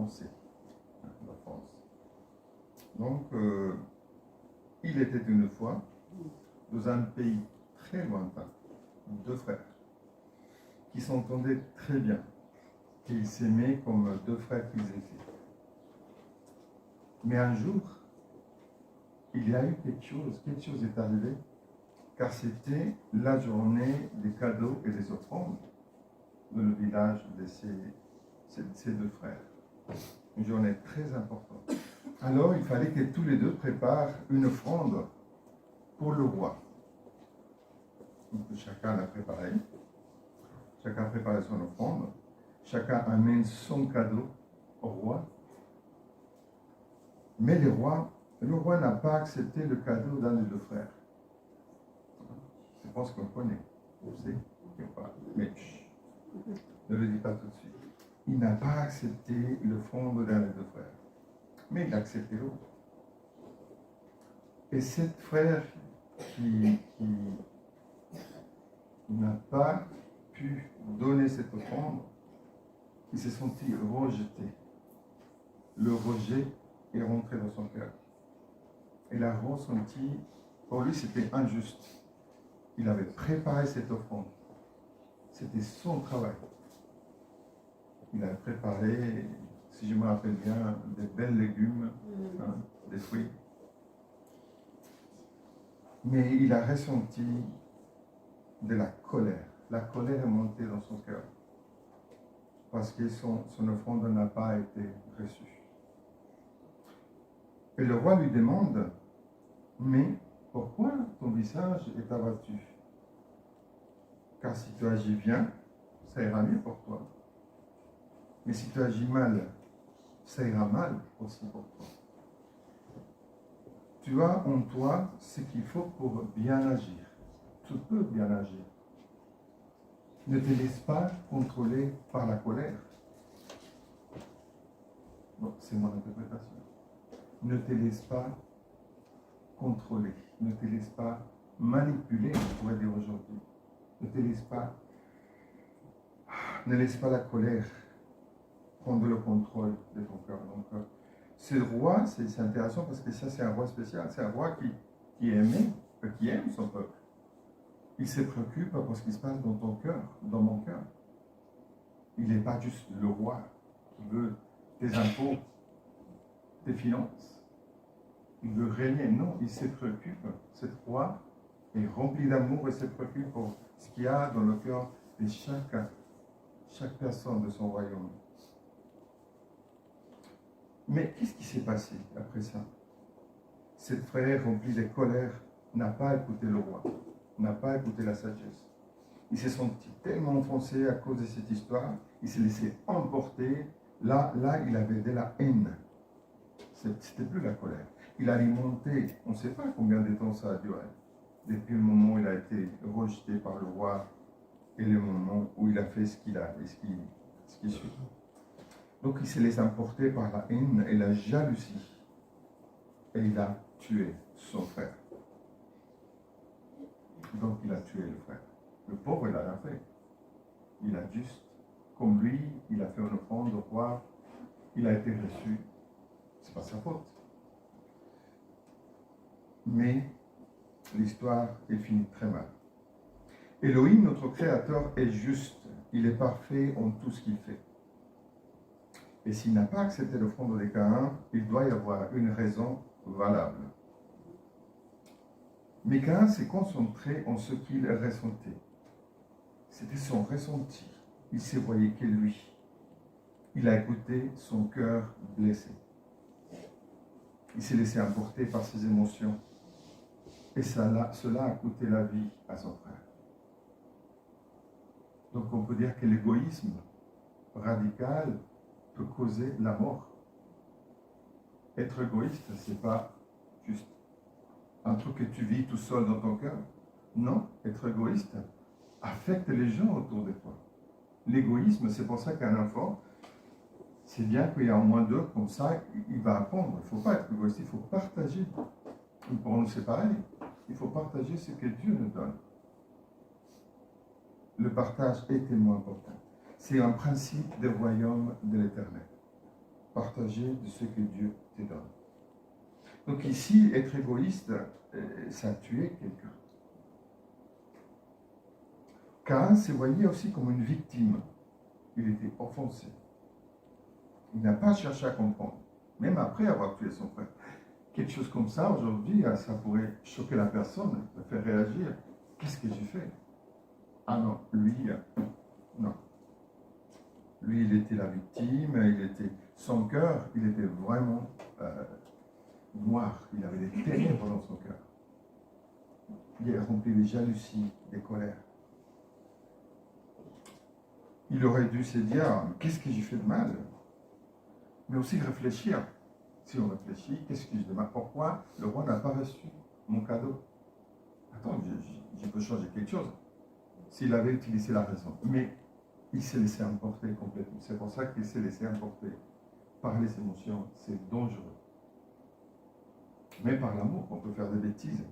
foncé, l'offense. Donc, il était une fois dans un pays très lointain, deux frères qui s'entendaient très bien, et ils s'aimaient comme deux frères qu'ils étaient. Mais un jour, il y a eu quelque chose est arrivé, car c'était la journée des cadeaux et des offrandes dans le village de ces deux frères. Une journée très importante. Alors, il fallait que tous les deux préparent une offrande pour le roi. Donc, chacun l'a préparé. Chacun a préparé son offrande. Chacun amène son cadeau au roi. Mais le roi n'a pas accepté le cadeau d'un des deux frères. Je pense qu'on connaît. On sait qu'il n'y a pas. Mais ne le dis pas tout de suite. Il n'a pas accepté l'offrande d'un des deux frères. Mais il a accepté l'autre. Et cet frère qui n'a pas pu donner cette offrande, il s'est senti rejeté. Le rejet est rentré dans son cœur. Il a ressenti, pour lui c'était injuste. Il avait préparé cette offrande. C'était son travail. Il a préparé, si je me rappelle bien, des belles légumes, des fruits. Mais il a ressenti de la colère. La colère est montée dans son cœur parce que son offrande n'a pas été reçue. Et le roi lui demande, mais pourquoi ton visage est abattu? Car si tu agis bien, ça ira mieux pour toi. Mais si tu agis mal, ça ira mal aussi pour toi. Tu as en toi ce qu'il faut pour bien agir. Tu peux bien agir. Ne te laisse pas contrôler par la colère. Bon, c'est mon interprétation. Ne te laisse pas contrôler. Ne te laisse pas manipuler, on pourrait dire aujourd'hui. Ne te laisse pas. Ne laisse pas la colère prendre le contrôle de ton cœur. Donc, ce roi, c'est intéressant parce que ça, c'est un roi spécial. C'est un roi qui aime son peuple. Il se préoccupe pour ce qui se passe dans ton cœur, dans mon cœur. Il n'est pas juste le roi qui veut tes impôts, tes finances. Il veut régner. Non, il se préoccupe. Cet roi est rempli d'amour et se préoccupe pour ce qu'il y a dans le cœur de chaque personne de son royaume. Mais qu'est-ce qui s'est passé après ça? Cet frère rempli de colère n'a pas écouté le roi, n'a pas écouté la sagesse. Il s'est senti tellement enfoncé à cause de cette histoire, il s'est laissé emporter. Là, il avait de la haine. C'était plus la colère. Il a alimenté, on ne sait pas combien de temps ça a duré. Depuis le moment où il a été rejeté par le roi et le moment où il a fait ce qu'il a et ce qui suit. Donc il s'est laissé emporter par la haine et la jalousie. Et il a tué son frère. Donc il a tué le frère. Le pauvre, il n'a rien fait. Il a juste, comme lui, il a fait une offrande au roi, il a été reçu. C'est pas sa faute. Mais l'histoire est finie très mal. Elohim, notre Créateur, est juste. Il est parfait en tout ce qu'il fait. Et s'il n'a pas accepté l'offrande de Caïn, il doit y avoir une raison valable. Mais Caïn s'est concentré en ce qu'il ressentait. C'était son ressenti. Il se voyait que lui. Il a écouté son cœur blessé. Il s'est laissé emporter par ses émotions. Et cela a coûté la vie à son frère. Donc on peut dire que l'égoïsme radical peut causer la mort. Être égoïste, c'est pas juste un truc que tu vis tout seul dans ton cœur. Non, être égoïste affecte les gens autour de toi. L'égoïsme, c'est pour ça qu'un enfant, c'est bien qu'il y a au moins deux, comme ça, il va apprendre. Il ne faut pas être égoïste, il faut partager. Pour nous, c'est pareil. Il faut partager ce que Dieu nous donne. Le partage est tellement important. C'est un principe du royaume de l'Éternel. partager de ce que Dieu te donne. Donc ici, être égoïste, ça a tué quelqu'un. Caïn se voyait aussi comme une victime. Il était offensé. Il n'a pas cherché à comprendre, même après avoir tué son frère. Quelque chose comme ça, aujourd'hui, ça pourrait choquer la personne, le faire réagir. Qu'est-ce que j'ai fait? Ah non, lui, non. Lui, il était la victime, son cœur, il était vraiment noir. Il avait des ténèbres dans son cœur. Il est rempli de jalousie, de colère. Il aurait dû se dire, qu'est-ce que j'ai fait de mal? Mais aussi réfléchir. Si on réfléchit, qu'est-ce que j'ai fait de mal? Pourquoi le roi n'a pas reçu mon cadeau? Attends, je peux changer quelque chose. S'il avait utilisé la raison. Mais il s'est laissé emporter complètement. C'est pour ça qu'il s'est laissé emporter par les émotions. C'est dangereux. Mais par l'amour, on peut faire des bêtises.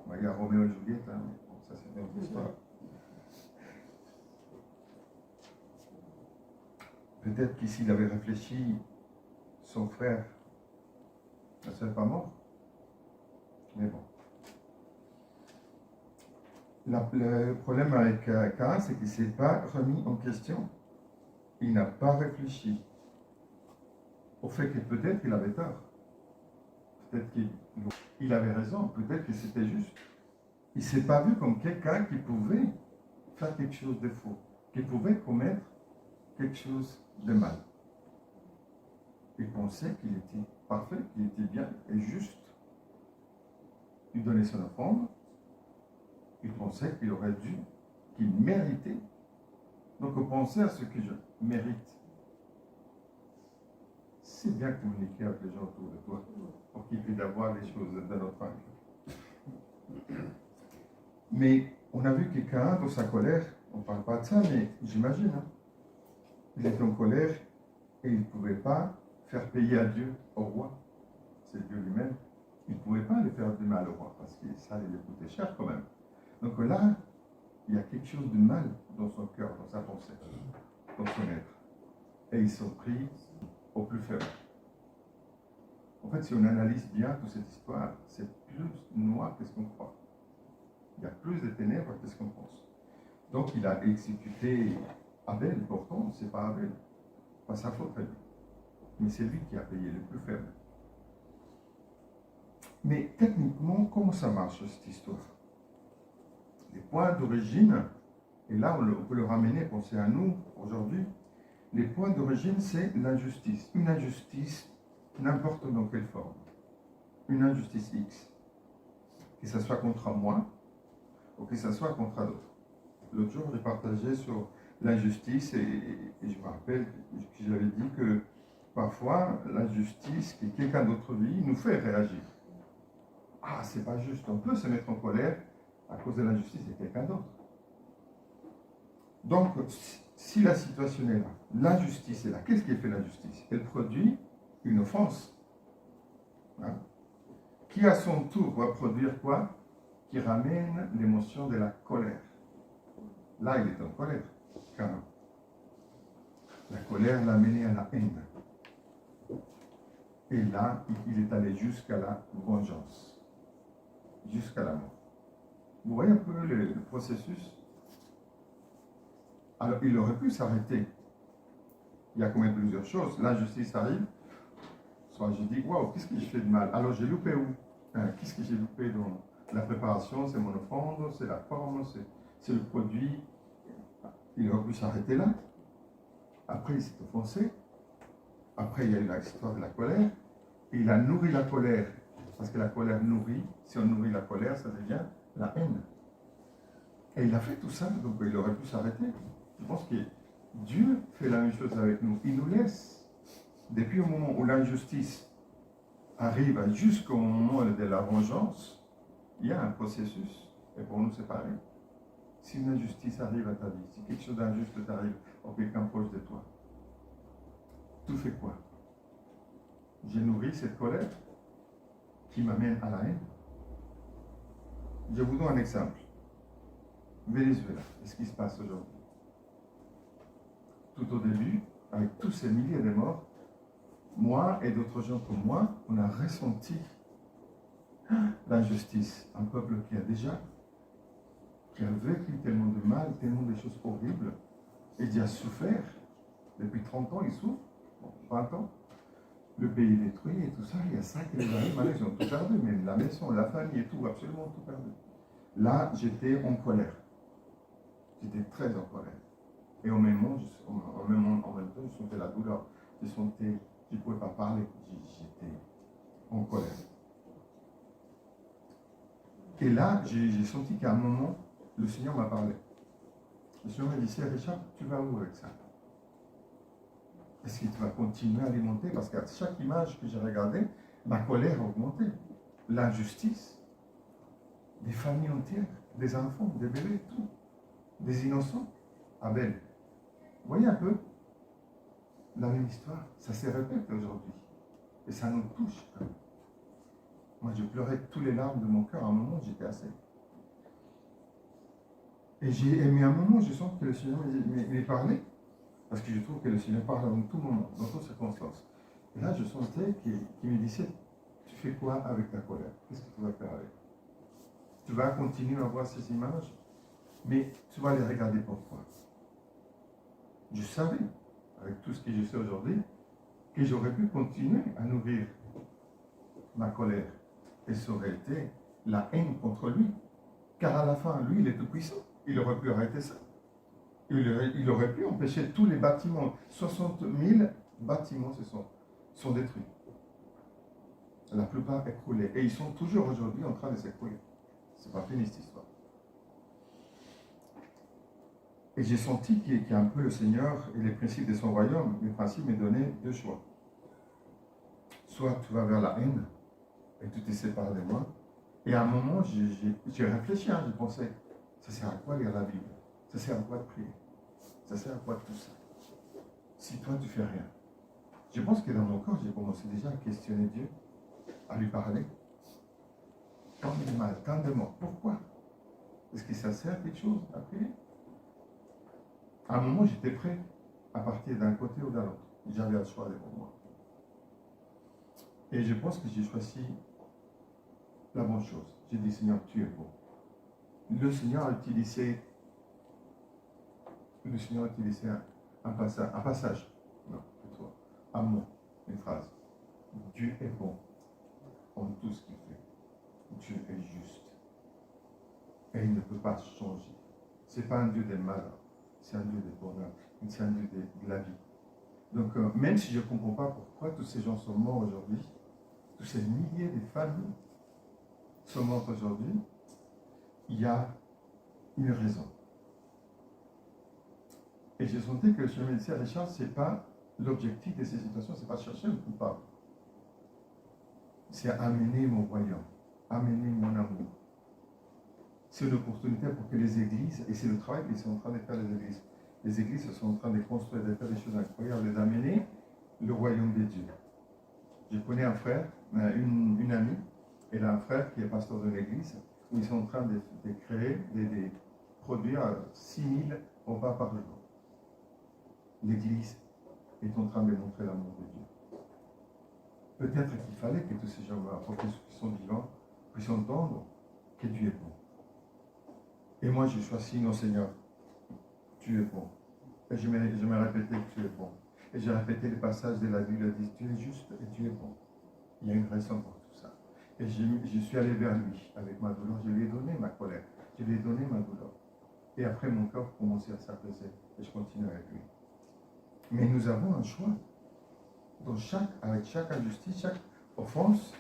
Regarde Roméo et Juliette, hein. Bon, ça c'est une autre histoire. Peut-être qu'ici il avait réfléchi, son frère ne serait pas mort. Mais bon. Le problème avec Caïn, c'est qu'il ne s'est pas remis en question. Il n'a pas réfléchi au fait que peut-être il avait tort. Peut-être qu'il avait raison. Peut-être que c'était juste. Il ne s'est pas vu comme quelqu'un qui pouvait faire quelque chose de faux, qui pouvait commettre quelque chose de mal. Il pensait qu'il était parfait, qu'il était bien et juste. Il donnait son offrande. Il pensait qu'il aurait dû, qu'il méritait. Donc, penser à ce que je mérite. C'est bien communiquer avec les gens autour de toi pour qu'ils puissent avoir les choses de notre angle. Mais on a vu quelqu'un dans sa colère, on ne parle pas de ça, mais j'imagine, hein, il était en colère et il ne pouvait pas faire payer à Dieu, au roi. C'est Dieu lui-même. Il ne pouvait pas aller faire du mal au roi parce que ça allait lui coûter cher quand même. Donc là, il y a quelque chose de mal dans son cœur, dans sa pensée, dans son être. Et ils sont pris au plus faible. En fait, si on analyse bien toute cette histoire, c'est plus noir que ce qu'on croit. Il y a plus de ténèbres que ce qu'on pense. Donc il a exécuté Abel, pourtant, c'est pas Abel. Pas sa faute à lui. Mais c'est lui qui a payé le plus faible. Mais techniquement, comment ça marche cette histoire? Les points d'origine, et là on peut le ramener, penser à nous aujourd'hui, les points d'origine c'est l'injustice. Une injustice, n'importe dans quelle forme. Une injustice X. Que ce soit contre moi, ou que ce soit contre d'autres. L'autre jour, j'ai partagé sur l'injustice et je me rappelle que j'avais dit que parfois, l'injustice que quelqu'un d'autre vit nous fait réagir. Ah, c'est pas juste. On peut se mettre en colère à cause de l'injustice de quelqu'un d'autre. Donc, si la situation est là, l'injustice est là, qu'est-ce qui fait l'injustice? Elle produit une offense. Hein? Qui à son tour va produire quoi? Qui ramène l'émotion de la colère. Là, il est en colère. Car la colère l'a mené à la haine. Et là, il est allé jusqu'à la vengeance. Jusqu'à la mort. Vous voyez un peu le processus? Alors, il aurait pu s'arrêter. Il y a quand même plusieurs choses. L'injustice arrive. Soit je dis, waouh, qu'est-ce que je fais de mal? Alors, j'ai loupé où? Qu'est-ce que j'ai loupé dans la préparation? C'est mon offrande, c'est la forme, c'est le produit. Il aurait pu s'arrêter là. Après, il s'est offensé. Après, il y a eu l'histoire de la colère. Et il a nourri la colère. Parce que la colère nourrit. Si on nourrit la colère, ça devient la haine. Et il a fait tout ça, donc il aurait pu s'arrêter. Je pense que Dieu fait la même chose avec nous. Il nous laisse, depuis le moment où l'injustice arrive jusqu'au moment de la vengeance, il y a un processus. Et pour nous, c'est pareil. Si une injustice arrive à ta vie, si quelque chose d'injuste t'arrive, ou quelqu'un proche de toi, tu fais quoi? J'ai nourri cette colère qui m'amène à la haine. Je vous donne un exemple. Venezuela, qu'est-ce qui se passe aujourd'hui? Tout au début, avec tous ces milliers de morts, moi et d'autres gens comme moi, on a ressenti l'injustice. Un peuple qui a vécu tellement de mal, tellement de choses horribles, et qui a souffert. Depuis 30 ans, il souffre. Bon, 20 ans. Le pays est détruit et tout ça. Il y a ça qui les arrive. Maintenant, ils ont tout perdu. Même la maison, la famille et tout, absolument tout perdu. Là, j'étais en colère. J'étais très en colère. Et en même temps, je sentais la douleur. Je ne pouvais pas parler. J'étais en colère. Et là, j'ai senti qu'à un moment, le Seigneur m'a parlé. Le Seigneur m'a dit, c'est Richard, tu vas où avec ça? Est-ce que tu vas continuer à alimenter? Parce qu'à chaque image que j'ai regardée, ma colère a augmenté. L'injustice, des familles entières, des enfants, des bébés, tout. Des innocents. Abel. Vous voyez un peu la même histoire. Ça se répète aujourd'hui. Et ça nous touche. Moi, je pleurais tous les larmes de mon cœur. À un moment, j'étais assez. Mais à un moment, je sens que le Seigneur m'est parlé. Parce que je trouve que le Seigneur parle en tout moment, dans toutes circonstances. Et là, je sentais qu'il me disait, tu fais quoi avec ta colère? Qu'est-ce que tu vas faire avec? Tu vas continuer à voir ces images, mais tu vas les regarder pourquoi? Je savais, avec tout ce que je sais aujourd'hui, que j'aurais pu continuer à nourrir ma colère. Et ça aurait été la haine contre lui. Car à la fin, lui, il est tout puissant. Il aurait pu arrêter ça. Il aurait pu empêcher tous les bâtiments. 60 000 bâtiments sont détruits. La plupart écroulés. Et ils sont toujours aujourd'hui en train de s'écrouler. C'est pas fini cette histoire. Et j'ai senti qu'il y a un peu le Seigneur et les principes de son royaume. Les principes m'ont donné deux choix. Soit tu vas vers la haine et tu te sépares de moi. Et à un moment, j'ai réfléchi, j'ai pensé, ça sert à quoi lire la Bible? Ça sert à quoi de prier? Ça sert à quoi tout ça? Si toi, tu fais rien. Je pense que dans mon corps, j'ai commencé déjà à questionner Dieu, à lui parler. Tant de mal, tant de mort. Pourquoi? Est-ce que ça sert à quelque chose à prier? À un moment, j'étais prêt à partir d'un côté ou d'un autre. J'avais le choix devant moi. Et je pense que j'ai choisi la bonne chose. J'ai dit, Seigneur, tu es bon. Le Seigneur a utilisé un passage, non, plutôt un mot, une phrase. Dieu est bon en tout ce qu'il fait. Dieu est juste. Et il ne peut pas changer. Ce n'est pas un Dieu des malheurs, c'est un Dieu des bonheurs, c'est un Dieu de la vie. Donc, même si je ne comprends pas pourquoi tous ces gens sont morts aujourd'hui, tous ces milliers de familles sont mortes aujourd'hui, il y a une raison. Et j'ai senti que le Seigneur me disait, Richard, ce n'est pas l'objectif de ces situations, ce n'est pas chercher le coupable. C'est amener mon royaume, amener mon amour. C'est une opportunité pour que les églises, et c'est le travail qu'ils sont en train de faire les églises sont en train de construire, de faire des choses incroyables, d'amener le royaume de Dieu. Je connais un frère, une amie, elle a un frère qui est pasteur de l'église, où ils sont en train de créer, de produire 6000 repas par jour. L'Église est en train de montrer l'amour de Dieu. Peut-être qu'il fallait que tous ces gens-là, pour ceux qui sont vivants, puissent entendre que Dieu est bon. Et moi, j'ai choisi, non Seigneur, tu es bon. Et je me répétais que tu es bon. Et j'ai répété les passages de la Bible, dit tu es juste et tu es bon. Il y a une raison pour tout ça. Et je suis allé vers lui avec ma douleur. Je lui ai donné ma colère. Je lui ai donné ma douleur. Et après, mon cœur commençait à s'apaiser. Et je continue avec lui. Mais nous avons un choix. Avec chaque injustice, chaque offense,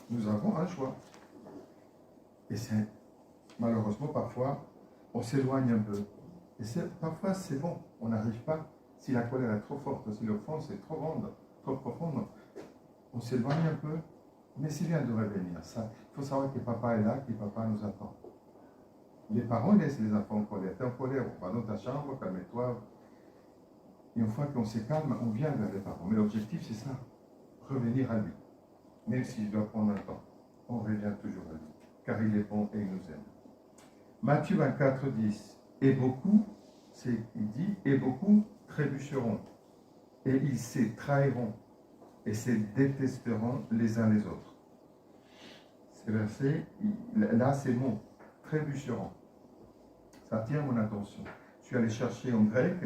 nous avons un choix. Et c'est malheureusement parfois, on s'éloigne un peu. Et parfois c'est bon, on n'arrive pas. Si la colère est trop forte, si l'offense est trop grande, trop profonde, on s'éloigne un peu. Mais c'est bien de revenir. Il faut savoir que papa est là, que papa nous attend. Les parents laissent les enfants en colère. T'es en colère, on va dans ta chambre, calme-toi. Et une fois qu'on se calme, on vient vers les parents. Mais l'objectif, c'est ça, revenir à lui. Même s'il doit prendre un temps, on revient toujours à lui. Car il est bon et il nous aime. Matthieu 24, 10. Et beaucoup, il dit, et beaucoup trébucheront. Et ils se trahiront. et se détesteront les uns les autres. Ces versets, là, ces mots, trébucheront. Ça attire mon attention. Je suis allé chercher en grec,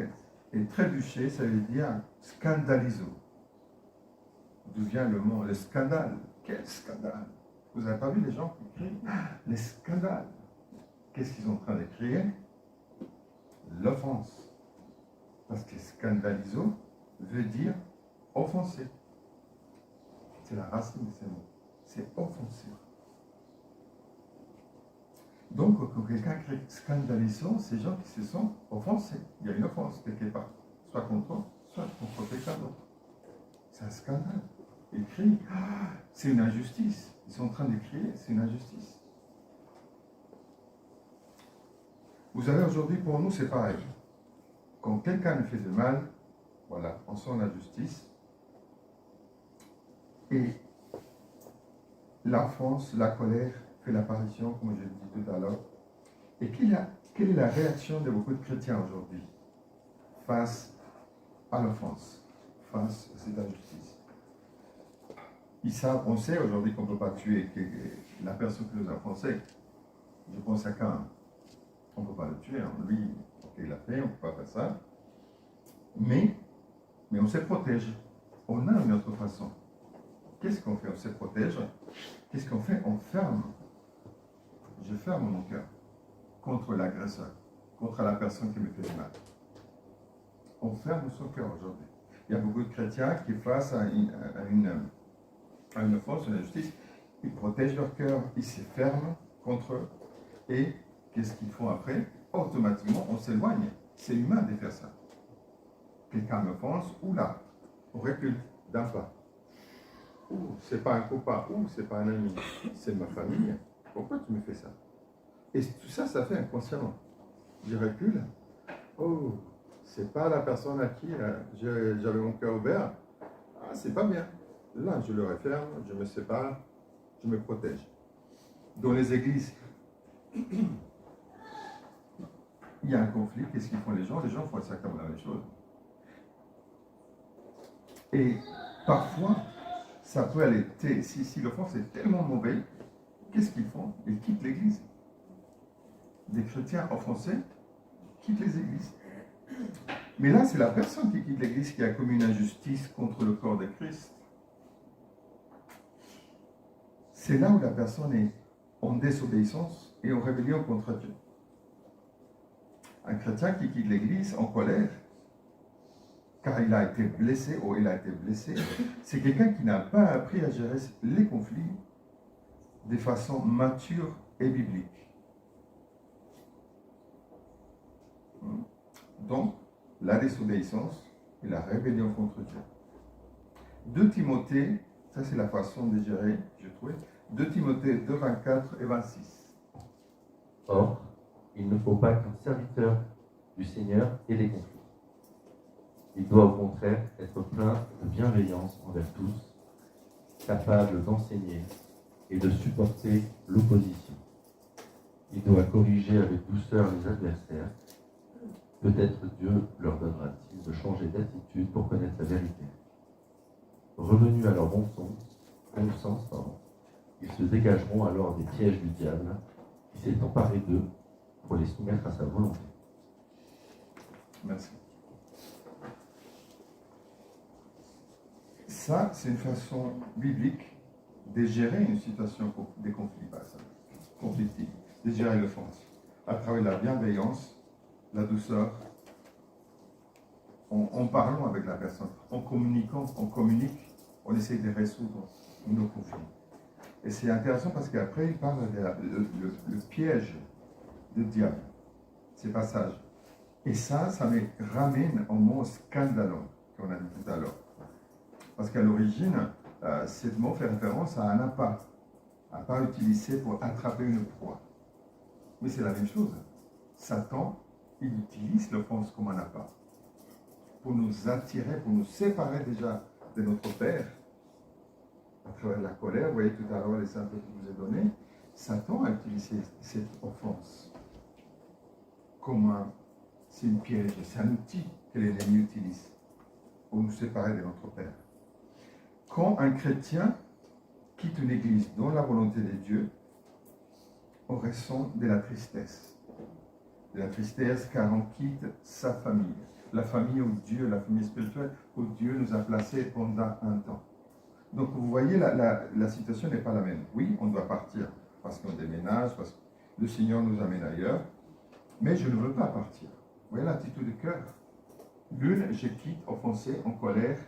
et trébucher, ça veut dire scandaliso. D'où vient le mot, le scandale. Quel scandale! Vous n'avez pas vu les gens qui crient les scandales? Qu'est-ce qu'ils sont en train de crier? L'offense. Parce que scandaliso veut dire offenser. C'est la racine de ces mots. C'est offenser. Donc, quand quelqu'un crie scandaliso, c'est gens qui se sont offensés. Il y a une offense quelque part. Soit contre eux, soit contre quelqu'un d'autre. C'est un scandale. Ils crient, c'est une injustice. Ils sont en train de crier, c'est une injustice. Vous savez, aujourd'hui, pour nous, c'est pareil. Quand quelqu'un nous fait du mal, voilà, on sent l'injustice. Et l'offense, la colère fait l'apparition, comme je l'ai dit tout à l'heure. Et quelle est la réaction de beaucoup de chrétiens aujourd'hui face à l'offense, face à cette injustice? Ils savent, on sait aujourd'hui qu'on ne peut pas tuer la personne qui nous a offensés. Je pense à Cain. On ne peut pas le tuer. Hein. Lui, il l'a fait, on ne peut pas faire ça. Mais on se protège. On a une autre façon. Qu'est-ce qu'on fait? On se protège. Qu'est-ce qu'on fait? On ferme. Je ferme mon cœur contre l'agresseur, contre la personne qui me fait du mal. On ferme son cœur aujourd'hui. Il y a beaucoup de chrétiens qui, face à une offense, une injustice, ils protègent leur cœur, ils se ferment contre eux. Et qu'est-ce qu'ils font après? Automatiquement, on s'éloigne. C'est humain de faire ça. Quelqu'un m'offense, ou là, on recule d'un pas. Ou c'est pas un copain, ou c'est pas un ami, c'est ma famille. Pourquoi tu me fais ça? Et tout ça, ça fait inconsciemment. Je recule. Oh, c'est pas la personne à qui j'avais mon cœur ouvert. Ah, c'est pas bien. Là, je le referme, je me sépare, je me protège. Dans les églises, il y a un conflit. Qu'est-ce qu'ils font les gens? Les gens font exactement la même chose. Et parfois, ça peut aller, si l'offense est tellement mauvaise, qu'est-ce qu'ils font? Ils quittent l'église. Des chrétiens offensés quittent les églises. Mais là, c'est la personne qui quitte l'église qui a commis une injustice contre le corps de Christ. C'est là où la personne est en désobéissance et en rébellion contre Dieu. Un chrétien qui quitte l'église en colère, car il a été blessé ou elle a été blessée, c'est quelqu'un qui n'a pas appris à gérer les conflits de façon mature et biblique. Donc, la désobéissance et la rébellion contre Dieu. 2 Timothée, ça c'est la façon de gérer, je trouve. 2 Timothée 2, 24 et 26. Or, il ne faut pas qu'un serviteur du Seigneur ait des conflits. Il doit au contraire être plein de bienveillance envers tous, capable d'enseigner et de supporter l'opposition. Il doit corriger avec douceur les adversaires. Peut-être Dieu leur donnera-t-il de changer d'attitude pour connaître la vérité. Revenus à leur bon sens, ils se dégageront alors des pièges du diable qui s'est emparé d'eux pour les soumettre à sa volonté. Merci. Ça, c'est une façon biblique de gérer une situation des conflits, par exemple, conflictifs, de gérer l'offense, à travers la bienveillance, la douceur, en parlant avec la personne, en communiquant, on communique, on essaie de résoudre nos conflits. Et c'est intéressant parce qu'après, il parle le piège du diable, ces passages. Et ça me ramène au mot scandalon, qu'on a dit tout à l'heure. Parce qu'à l'origine, ce mot fait référence à un appât utilisé pour attraper une proie. Mais c'est la même chose. Satan, il utilise l'offense comme un appât pour nous attirer, pour nous séparer déjà de notre Père à travers la colère. Vous voyez tout à l'heure les simples que je vous ai donnés. Satan a utilisé cette offense comme c'est une piège, c'est un outil que l'ennemi utilise pour nous séparer de notre Père. Quand un chrétien quitte une église dans la volonté de Dieu, on ressent de la tristesse. De la tristesse car on quitte sa famille. La famille où Dieu, la famille spirituelle où Dieu nous a placés pendant un temps. Donc vous voyez, la situation n'est pas la même. Oui, on doit partir parce qu'on déménage, parce que le Seigneur nous amène ailleurs, mais je ne veux pas partir. Vous voyez l'attitude de cœur. L'une, je quitte offensé, en colère,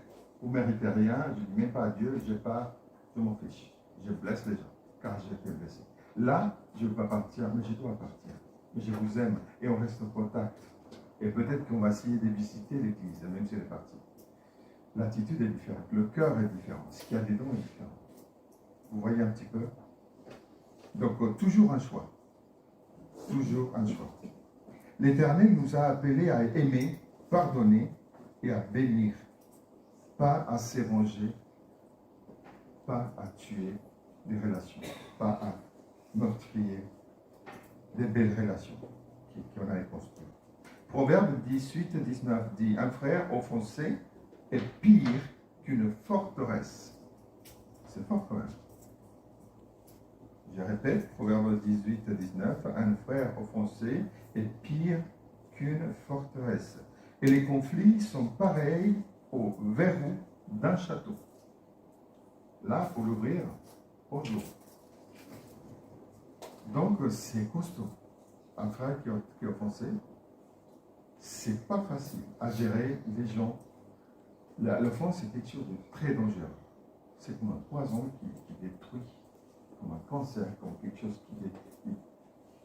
vous ne méritez rien, je ne dis même pas à Dieu, je m'en fiche. Je blesse les gens, car j'ai été blessé. Là, je ne veux pas partir, mais je dois partir. Mais je vous aime, et on reste en contact. Et peut-être qu'on va essayer de visiter l'église, même si elle est partie. L'attitude est différente, le cœur est différent, ce qu'il y a dedans est différent. Vous voyez un petit peu? Donc, toujours un choix. Toujours un choix. L'Éternel nous a appelés à aimer, pardonner et à bénir. Pas à s'éranger, pas à tuer des relations, pas à meurtrier des belles relations qu'on a construites. Proverbe 18-19 dit: un frère offensé est pire qu'une forteresse. C'est fort quand même. Je répète, Proverbe 18-19, un frère offensé est pire qu'une forteresse. Et les conflits sont pareils au verrou d'un château. Là, il faut l'ouvrir au jour. Donc, c'est costaud. Un frère qui est offensé, c'est pas facile à gérer les gens. L'offense, c'est quelque chose de très dangereux. C'est comme un poison qui détruit, comme un cancer, comme quelque chose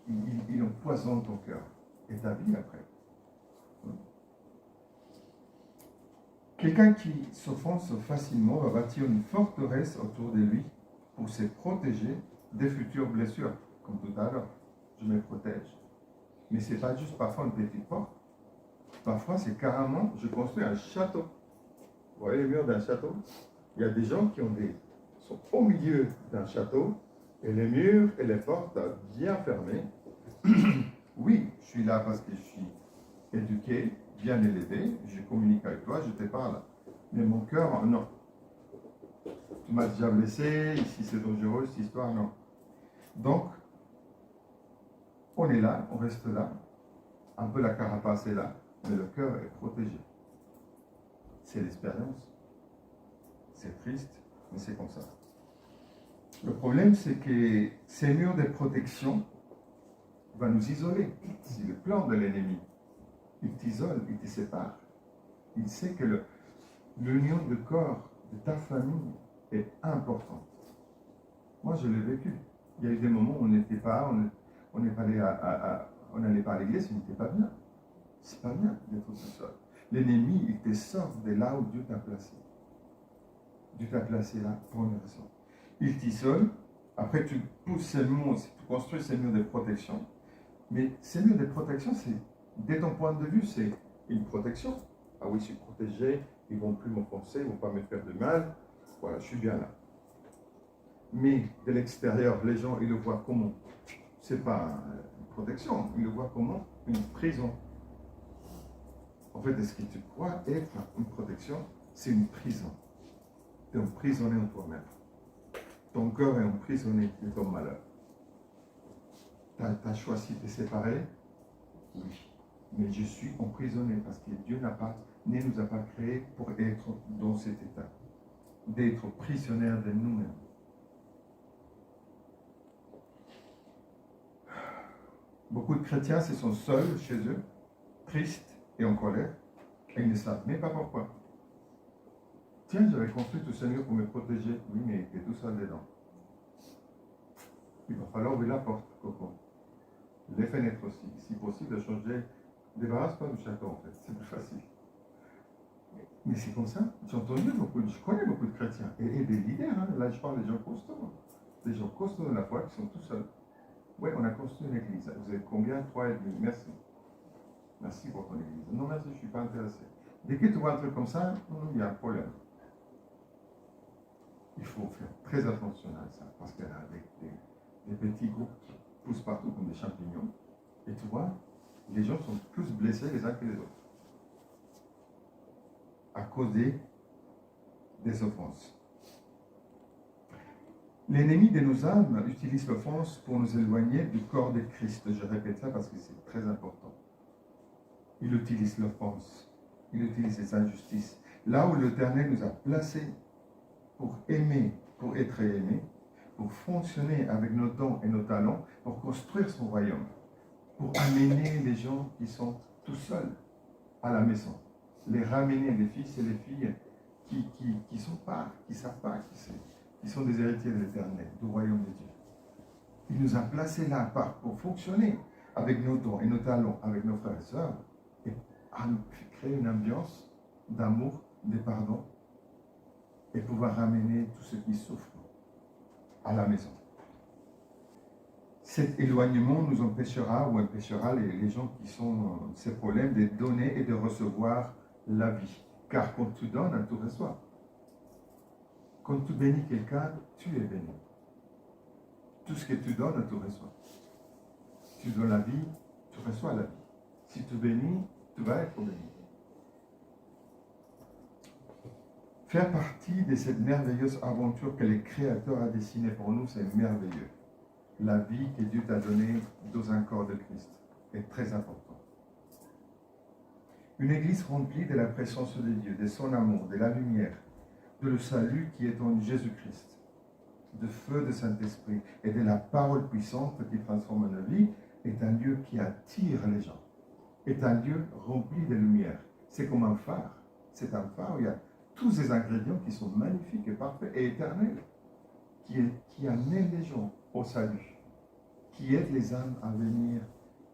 il empoisonne ton cœur et ta vie après. Quelqu'un qui s'offense facilement va bâtir une forteresse autour de lui pour se protéger des futures blessures, comme tout à l'heure. Je me protège. Mais ce n'est pas juste parfois une petite porte. Parfois, c'est carrément, je construis un château. Vous voyez les murs d'un château? Il y a des gens qui sont au milieu d'un château et les murs et les portes bien fermées. Oui, je suis là parce que je suis éduqué, bien élevé, je communique avec toi, je te parle. Mais mon cœur, non. Tu m'as déjà blessé, ici c'est dangereux, cette histoire, non. Donc, on est là, on reste là. Un peu la carapace est là, mais le cœur est protégé. C'est l'expérience. C'est triste, mais c'est comme ça. Le problème, c'est que ces murs de protection vont nous isoler. C'est le plan de l'ennemi. Il t'isole, il te sépare. Il sait que l'union de corps de ta famille est importante. Moi, je l'ai vécu. Il y a eu des moments où on n'était pas, on n'allait pas à l'église, on n'était pas bien. C'est pas bien d'être tout seul. L'ennemi, il te sort de là où Dieu t'a placé. Dieu t'a placé là pour une raison. Il t'isole. Après, tu pousses ces murs, tu construis ces murs de protection. Mais ces murs de protection, dès ton point de vue, c'est une protection. Ah oui, je suis protégé, ils ne vont plus m'offenser, ils ne vont pas me faire de mal. Voilà, je suis bien là. Mais de l'extérieur, les gens, ils le voient comment? Ce n'est pas une protection, ils le voient comment? Une prison. En fait, ce que tu crois être une protection, c'est une prison. Tu es emprisonné en toi-même. Ton cœur est emprisonné de ton malheur. Tu as choisi de te séparer? Oui. Mais je suis emprisonné parce que Dieu ne nous a pas créés pour être dans cet état, d'être prisonniers de nous-mêmes. Beaucoup de chrétiens se sont seuls chez eux, tristes et en colère, et ils ne savent même pas pourquoi. Tiens, j'avais construit tout ce mur pour me protéger. Oui, mais tu es tout seul dedans. Il va falloir ouvrir la porte, Coco. Les fenêtres aussi. Si possible, changer. Débarrasse-toi du château, en fait. C'est plus facile. Mais c'est comme ça. J'ai entendu je connais beaucoup de chrétiens. Et des leaders, hein. Là, je parle des gens costauds. Des gens costauds de la foi qui sont tout seuls. Oui, on a construit une église. Vous êtes combien? 3,5. Merci. Merci pour ton église. Non, merci, je ne suis pas intéressé. Dès que tu vois un truc comme ça, il y a un problème. Il faut faire très attention à ça, parce qu'il y a des petits groupes qui poussent partout comme des champignons. Et tu vois, les gens sont plus blessés les uns que les autres. À cause des offenses. L'ennemi de nos âmes utilise l'offense pour nous éloigner du corps de Christ. Je répète ça parce que c'est très important. Il utilise l'offense, il utilise les injustices. Là où l'Éternel nous a placés pour aimer, pour être aimés, pour fonctionner avec nos dons et nos talents, pour construire son royaume, pour amener les gens qui sont tout seuls à la maison, les ramener, les fils et les filles qui sont pas, qui ne savent pas qui sont des héritiers de l'Éternel, du royaume de Dieu. Il nous a placés là pour fonctionner avec nos dons et nos talents, avec nos frères et sœurs, et à créer une ambiance d'amour, de pardon, et pouvoir ramener tous ceux qui souffrent à la maison. Cet éloignement nous empêchera ou empêchera les gens qui sont ces problèmes de donner et de recevoir la vie. Car quand tu donnes, tu reçois. Quand tu bénis quelqu'un, tu es béni. Tout ce que tu donnes, tu reçois. Tu donnes la vie, tu reçois la vie. Si tu bénis, tu vas être béni. Faire partie de cette merveilleuse aventure que le Créateur a dessinée pour nous, c'est merveilleux. La vie que Dieu t'a donnée dans un corps de Christ est très importante. Une église remplie de la présence de Dieu, de son amour, de la lumière, de le salut qui est en Jésus-Christ, de feu de Saint-Esprit et de la parole puissante qui transforme nos vies, est un lieu qui attire les gens, est un lieu rempli de lumière. C'est comme un phare. C'est un phare où il y a tous ces ingrédients qui sont magnifiques et parfaits et éternels, qui amènent les gens au salut, qui aident les âmes à venir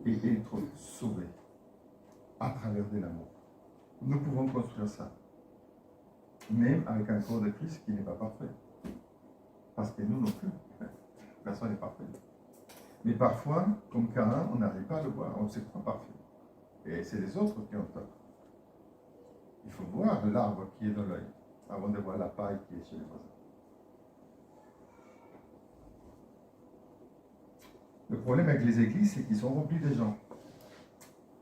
et être sauvées à travers de l'amour. Nous pouvons construire ça, même avec un corps de Christ qui n'est pas parfait. Parce que nous non plus, personne n'est parfait. Mais parfois, comme Caïn, on n'arrive pas à le voir, on ne sait pas parfait. Et c'est les autres qui ont tort. Il faut voir l'arbre qui est dans l'œil, avant de voir la paille qui est chez les voisins. Le problème avec les églises, c'est qu'ils sont remplis de gens.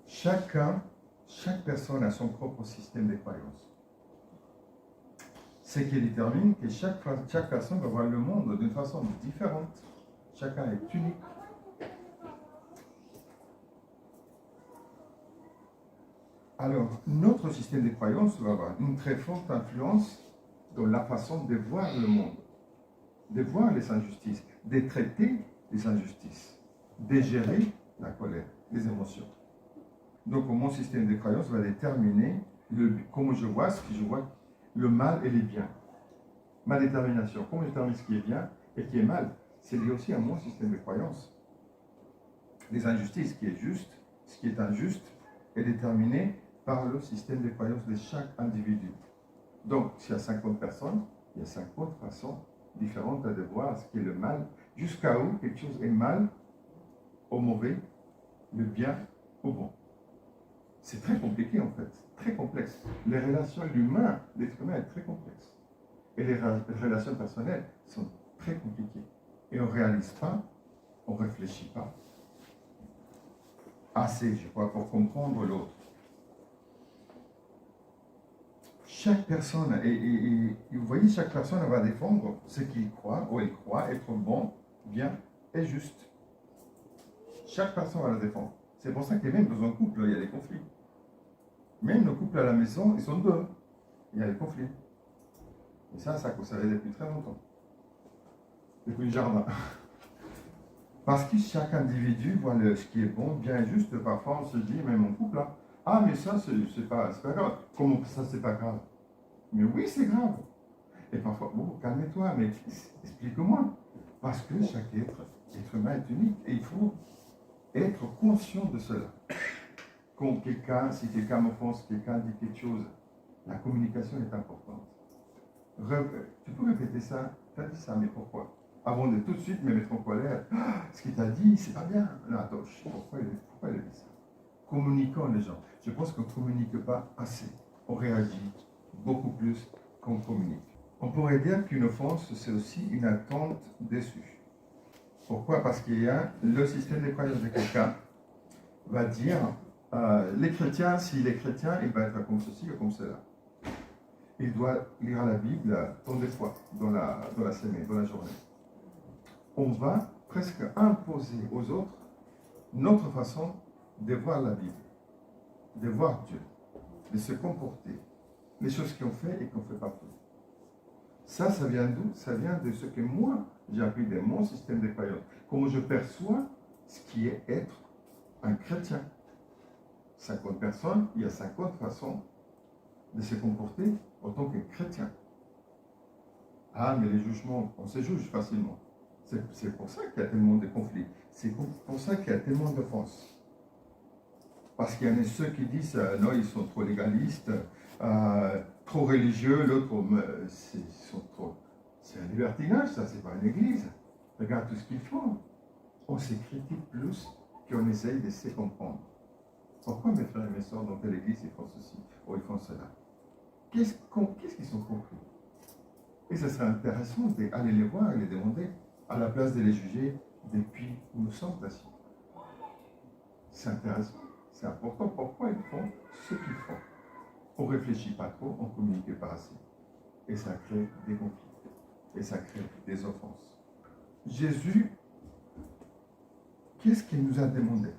Chaque personne a son propre système de croyance. Ce qui détermine que chaque personne va voir le monde d'une façon différente. Chacun est unique. Alors, notre système de croyance va avoir une très forte influence dans la façon de voir le monde, de voir les injustices, de traiter les injustices, de gérer la colère, les émotions. Donc, mon système de croyance va déterminer comment je vois ce que je vois, le mal et les biens. Ma détermination, comment je détermine ce qui est bien et qui est mal, c'est lié aussi à mon système de croyance. Les injustices, ce qui est juste, ce qui est injuste, est déterminé par le système de croyance de chaque individu. Donc, s'il y a 50 personnes, il y a 50 façons différentes de voir ce qui est le mal, jusqu'à où quelque chose est mal, au mauvais, le bien, au bon. C'est très compliqué en fait, très complexe. Les relations, l'être humain est très complexe. Et les relations personnelles sont très compliquées. Et on ne réalise pas, on ne réfléchit pas assez, je crois, pour comprendre l'autre. Chaque personne, et vous voyez, chaque personne va défendre ce qu'il croit, ou elle croit être bon, bien et juste. Chaque personne va la défendre. C'est pour ça que même dans un couple, il y a des conflits. Même nos couples à la maison, ils sont deux. Il y a des conflits. Et ça vous savez depuis très longtemps. Depuis le jardin. Parce que chaque individu voit ce qui est bon, bien et juste. Parfois, on se dit, même en couple, là, ah, mais ça, c'est pas grave. Comment ça, c'est pas grave? Mais oui, c'est grave. Et parfois, bon, calme-toi, mais explique-moi. Parce que chaque être humain est unique. Et il faut être conscient de cela. Quand si quelqu'un m'offense, quelqu'un dit quelque chose, la communication est importante. Tu peux répéter ça? Tu as dit ça, mais pourquoi? Avant de tout de suite me mettre en colère. Ah, ce qu'il t'a dit, c'est pas bien. Non, attends, pourquoi il a dit ça? Communiquons les gens. Je pense qu'on ne communique pas assez. On réagit beaucoup plus qu'on communique. On pourrait dire qu'une offense, c'est aussi une attente déçue. Pourquoi? Parce qu'il y a le système de croyance de quelqu'un va dire les chrétiens, s'il est chrétien, il va être comme ceci ou comme cela. Il doit lire la Bible tant de fois dans la semaine, dans la journée. on va presque imposer aux autres notre façon de voir la Bible, de voir Dieu, de se comporter, les choses qu'on fait et qu'on ne fait pas plus. Ça vient d'où? Ça vient de ce que moi, j'ai appris de mon système de croyance. Comment je perçois ce qui est être un chrétien. 50 personnes, il y a 50 façons de se comporter en tant que chrétien. Ah, mais les jugements, on se juge facilement. C'est pour ça qu'il y a tellement de conflits. C'est pour ça qu'il y a tellement d'offenses. Parce qu'il y en a ceux qui disent non, ils sont trop légalistes, trop religieux, l'autre, c'est un libertinage, ça, c'est pas une église. Regarde tout ce qu'ils font. On se critique plus qu'on essaye de se comprendre. Pourquoi mes frères et mes soeurs dans telle église, ils font ceci ou ils font cela? Qu'est-ce qu'ils sont compris? Et ce serait intéressant d'aller les voir et les demander, à la place de les juger depuis où nous sommes assis. C'est intéressant, c'est important. Pourquoi ils font ce qu'ils font? On ne réfléchit pas trop, on ne communique pas assez. Et ça crée des conflits. Et ça crée des offenses. Jésus, qu'est-ce qu'il nous a demandé?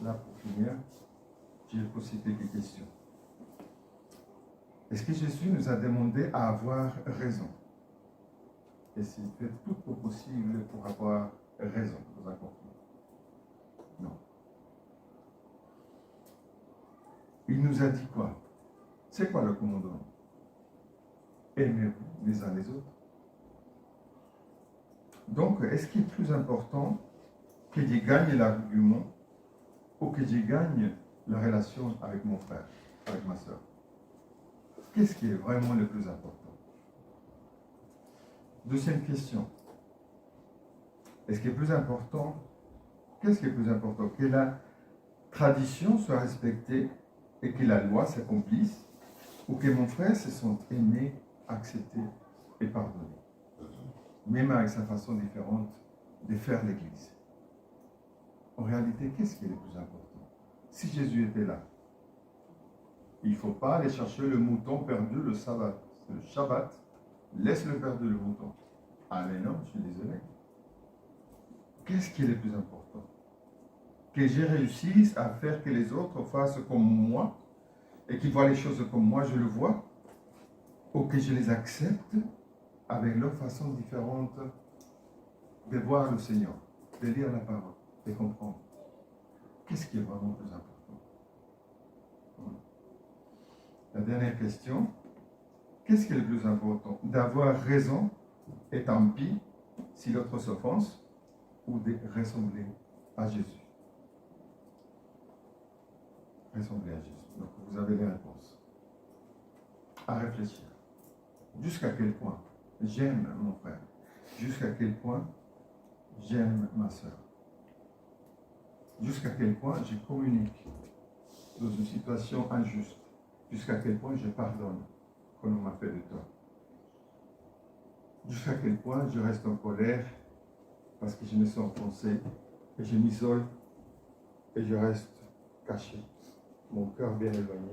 Là, pour finir, je vais poser quelques questions. Est-ce que Jésus nous a demandé à avoir raison? Et s'il fait tout au possible pour avoir raison dans un conflit? Non. Il nous a dit quoi? C'est quoi le commandement? Aimez-vous les uns les autres. Donc, est-ce qu'il est plus important que je gagne l'argument ou que je gagne la relation avec mon frère, avec ma soeur? Qu'est-ce qui est vraiment le plus important? Deuxième question. Est-ce qu'il est plus important, qu'est-ce qui est plus important? Que la tradition soit respectée et que la loi s'accomplisse, ou que mon frère se sente aimé, accepté et pardonné, même avec sa façon différente de faire l'Église. En réalité, qu'est-ce qui est le plus important? Si Jésus était là, il ne faut pas aller chercher le mouton perdu le sabbat. C'est le Shabbat, laisse-le perdu le mouton. Ah mais non, je suis désolé. Qu'est-ce qui est le plus important? Que je réussisse à faire que les autres fassent comme moi et qu'ils voient les choses comme moi je le vois, ou que je les accepte avec leur façon différente de voir le Seigneur, de lire la parole, de comprendre. Qu'est-ce qui est vraiment plus important? La dernière question, qu'est-ce qui est le plus important? D'avoir raison et tant pis si l'autre s'offense, ou de ressembler à Jésus? Ressembler à Jésus. Donc vous avez les réponses. À réfléchir. Jusqu'à quel point j'aime mon frère? Jusqu'à quel point j'aime ma soeur? Jusqu'à quel point je communique dans une situation injuste? Jusqu'à quel point je pardonne quand on m'a fait de tort? Jusqu'à quel point je reste en colère parce que je me sens offensé et je m'isole et je reste caché, mon cœur bien éloigné.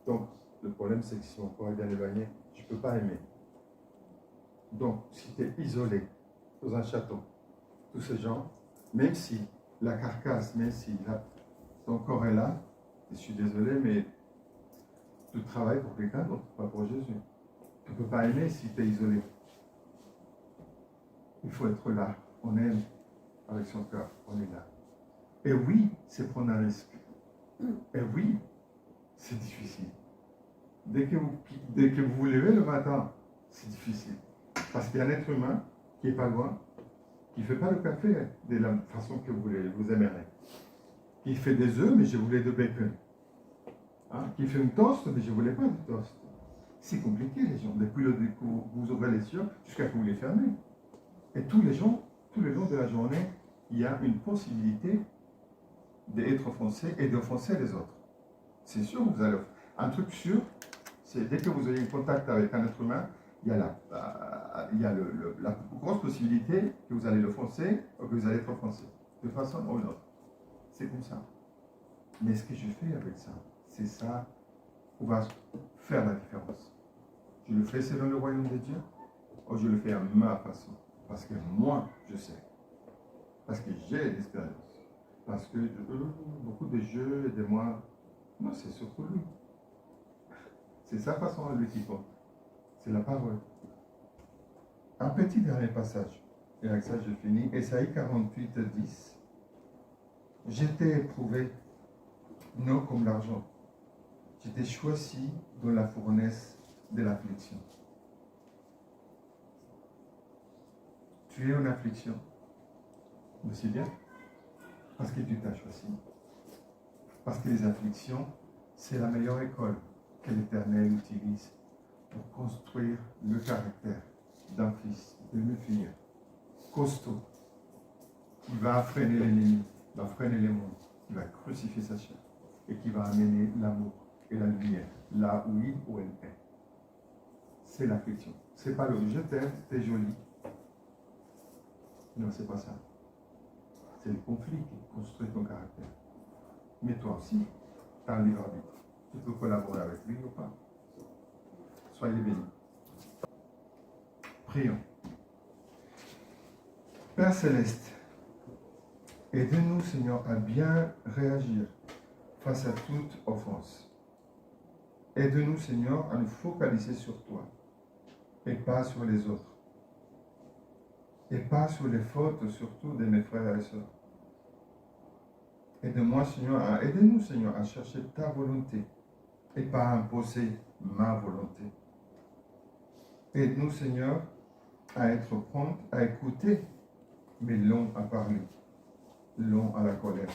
Donc, le problème, c'est que si mon corps est bien éloigné, je ne peux pas aimer. Donc, si tu es isolé dans un château, tous ces gens, même si la carcasse, même si ton corps est là, je suis désolé, mais tu travailles pour quelqu'un d'autre, pas pour Jésus. Tu ne peux pas aimer si tu es isolé. Il faut être là. On aime avec son cœur. On est là. Et oui, c'est prendre un risque. Et oui, c'est difficile. Dès que vous vous levez le matin, c'est difficile. Parce qu'il y a un être humain qui n'est pas loin, qui ne fait pas le café de la façon que vous aimeriez. Qui fait des œufs, mais je voulais de bacon. Hein? Qui fait une toast, mais je ne voulais pas de toast. C'est compliqué, les gens. Depuis que vous ouvrez les yeux jusqu'à ce que vous les fermez. Et tous les jours de la journée, il y a une possibilité d'être offensé et d'offenser les autres. C'est sûr, vous allez. Un truc sûr, c'est dès que vous avez un contact avec un être humain, il y a la grosse possibilité que vous allez l'offenser ou que vous allez être offensé, de façon ou d'une autre. C'est comme ça. Mais ce que je fais avec ça, c'est ça qui va faire la différence. Je le fais selon le royaume de Dieu Oh, je le fais à ma façon. Parce que moi, je sais. Parce que j'ai l'expérience. Parce que beaucoup de jeux et de moi, non, c'est surtout lui. C'est sa façon à lui qui compte. C'est la parole. Un petit dernier passage. Et avec ça, je finis. Ésaïe 48, 10. J'étais éprouvé, non comme l'argent. J'étais choisi dans la fournaise de l'affliction. Tu es en affliction. Aussi bien. Parce que tu t'as choisi. Parce que les afflictions, c'est la meilleure école que l'Éternel utilise pour construire le caractère d'un fils, d'une fille costaud, qui va freiner l'ennemi, qui va freiner les mondes, qui va crucifier sa chair et qui va amener l'amour et la lumière là où il ou elle est. C'est l'affliction. C'est pas le je t'aime, t'es joli. Non, c'est pas ça. C'est le conflit qui construit ton caractère. Mais toi aussi, tu as un libre arbitre. Tu peux collaborer avec lui ou pas. Soyez bénis. Prions. Père Céleste, aide-nous, Seigneur, à bien réagir face à toute offense. Aide-nous, Seigneur, à nous focaliser sur toi et pas sur les autres. Et pas sur les fautes, surtout de mes frères et sœurs. Aide-moi, Seigneur, aide-nous, Seigneur, à chercher ta volonté et pas à imposer ma volonté. Aide-nous, Seigneur, à être prompt à écouter, mais long à parler, long à la colère.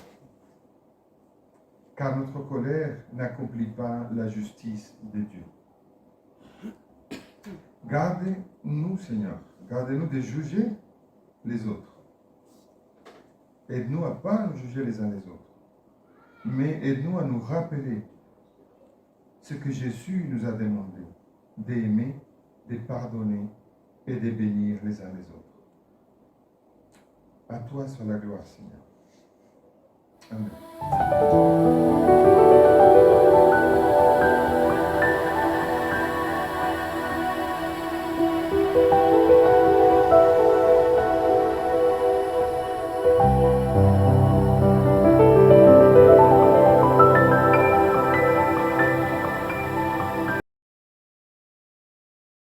Car notre colère n'accomplit pas la justice de Dieu. Gardez-nous, Seigneur, gardez-nous de juger les autres. Aide-nous à ne pas nous juger les uns les autres, mais aide-nous à nous rappeler ce que Jésus nous a demandé, d'aimer, de pardonner et de bénir les uns les autres. À toi soit la gloire, Seigneur. Amen.